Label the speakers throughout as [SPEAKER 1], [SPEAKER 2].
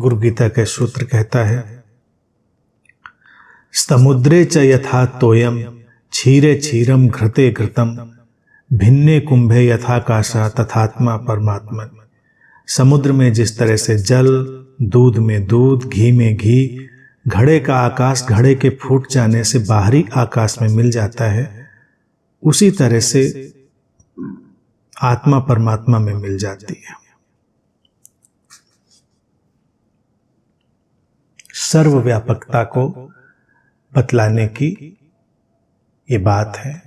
[SPEAKER 1] गुरु गीता के सूत्र कहता है, समुद्रे च यथा तोयम क्षीरे क्षीरम घृते घृतम भिन्ने कुंभे यथाकाशा तथात्मा परमात्मा। समुद्र में जिस तरह से जल, दूध में दूध, घी में घी, घड़े का आकाश घड़े के फूट जाने से बाहरी आकाश में मिल जाता है, उसी तरह से आत्मा परमात्मा में मिल जाती है। सर्वव्यापकता को बतलाने की ये बात है।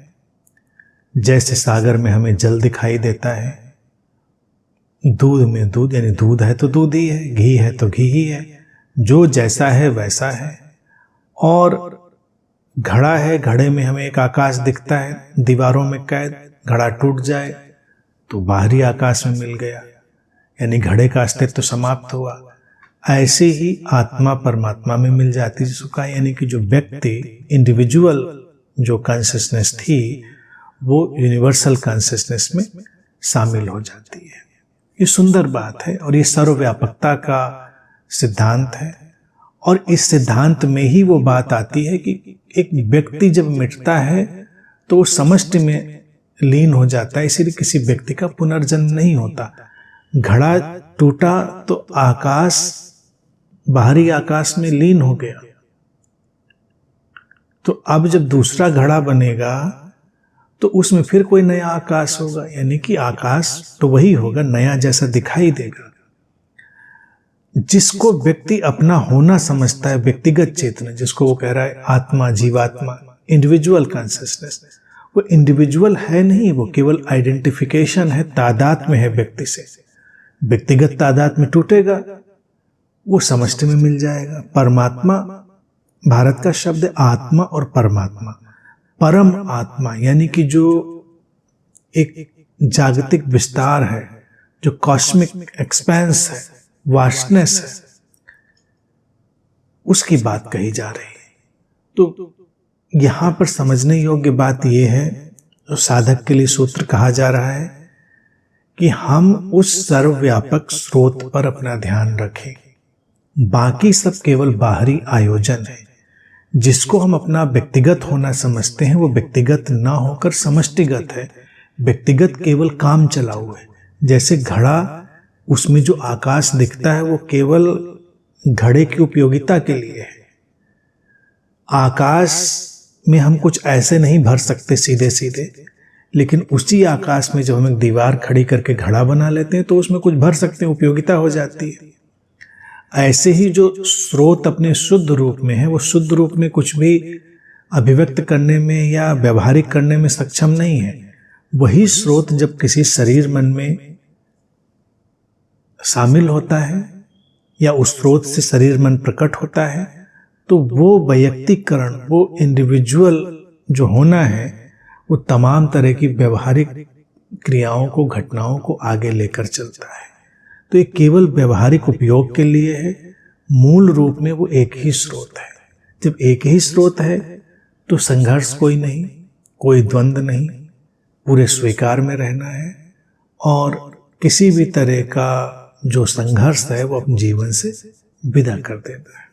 [SPEAKER 1] जैसे सागर में हमें जल दिखाई देता है, दूध में दूध, यानी दूध है तो दूध ही है, घी है तो घी ही है, जो जैसा है वैसा है। और घड़ा है, घड़े में हमें एक आकाश दिखता है, दीवारों में कैद, घड़ा टूट जाए तो बाहरी आकाश में मिल गया, यानी घड़े का अस्तित्व तो समाप्त हुआ। ऐसे ही आत्मा परमात्मा में मिल जाती है जिसको कहा, यानी कि जो व्यक्ति इंडिविजुअल जो कॉन्शियसनेस थी वो यूनिवर्सल कॉन्शियसनेस में शामिल हो जाती है। ये सुंदर बात है और ये सर्वव्यापकता का सिद्धांत है। और इस सिद्धांत में ही वो बात आती है कि एक व्यक्ति जब मिटता है तो वो समष्टि में लीन हो जाता है, इसीलिए किसी व्यक्ति का पुनर्जन्म नहीं होता। घड़ा टूटा तो आकाश बाहरी आकाश में लीन हो गया, तो अब जब दूसरा घड़ा बनेगा तो उसमें फिर कोई नया आकाश होगा, यानी कि आकाश तो वही होगा, नया जैसा दिखाई देगा। जिसको व्यक्ति अपना होना समझता है, व्यक्तिगत चेतना, जिसको वो कह रहा है आत्मा, जीवात्मा, इंडिविजुअल कॉन्शियसनेस, वो इंडिविजुअल है नहीं, वो केवल आइडेंटिफिकेशन है, तादाद में है व्यक्ति से। व्यक्तिगत तादाद में टूटेगा, वो समष्टि में मिल जाएगा। परमात्मा, भारत का शब्द है आत्मा और परमात्मा। परम आत्मा यानी कि जो एक जागतिक विस्तार है, जो कॉस्मिक एक्सपेंस है, वास्टनेस है, उसकी बात कही जा रही है। तो यहां पर समझने योग्य बात यह है, जो साधक के लिए सूत्र कहा जा रहा है, कि हम उस सर्वव्यापक स्रोत पर अपना ध्यान रखें। बाकी सब केवल बाहरी आयोजन है। जिसको हम अपना व्यक्तिगत होना समझते हैं वो व्यक्तिगत ना होकर समष्टिगत है। व्यक्तिगत केवल काम चलाऊ है। जैसे घड़ा, उसमें जो आकाश दिखता है वो केवल घड़े की उपयोगिता के लिए है। आकाश में हम कुछ ऐसे नहीं भर सकते सीधे सीधे, लेकिन उसी आकाश में जब हम एक दीवार खड़ी करके घड़ा बना लेते हैं तो उसमें कुछ भर सकते हैं, उपयोगिता हो जाती है। ऐसे ही जो स्रोत अपने शुद्ध रूप में है, वो शुद्ध रूप में कुछ भी अभिव्यक्त करने में या व्यवहारिक करने में सक्षम नहीं है। वही स्रोत जब किसी शरीर मन में शामिल होता है या उस स्रोत से शरीर मन प्रकट होता है, तो वो वैयक्तिकरण, वो इंडिविजुअल जो होना है, वो तमाम तरह की व्यवहारिक क्रियाओं को, घटनाओं को आगे लेकर चलता है। तो ये केवल व्यवहारिक उपयोग के लिए है। मूल रूप में वो एक ही स्रोत है। जब एक ही स्रोत है तो संघर्ष कोई नहीं, कोई द्वंद्व नहीं, पूरे स्वीकार में रहना है और किसी भी तरह का जो संघर्ष है वो अपने जीवन से विदा कर देता है।